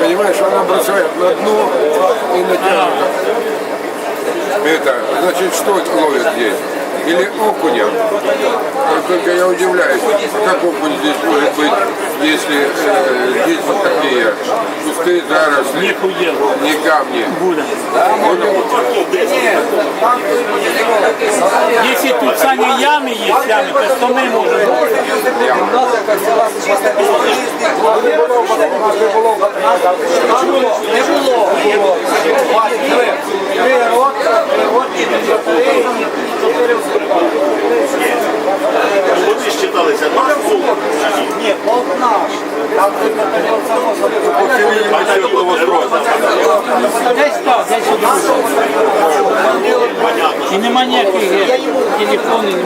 Понимаешь, она бросает на дно и натягивает. Это, значит, что ловит здесь? Или окуня? Только я удивляюсь, как окунь здесь может быть, если здесь вот такие пустые заросли, не камни. Если тут сами ямы есть, то мы можем. Вони считалися наш фул. Ні, полк наш. Десь так, десь сюди. І нема ніяких телефонів.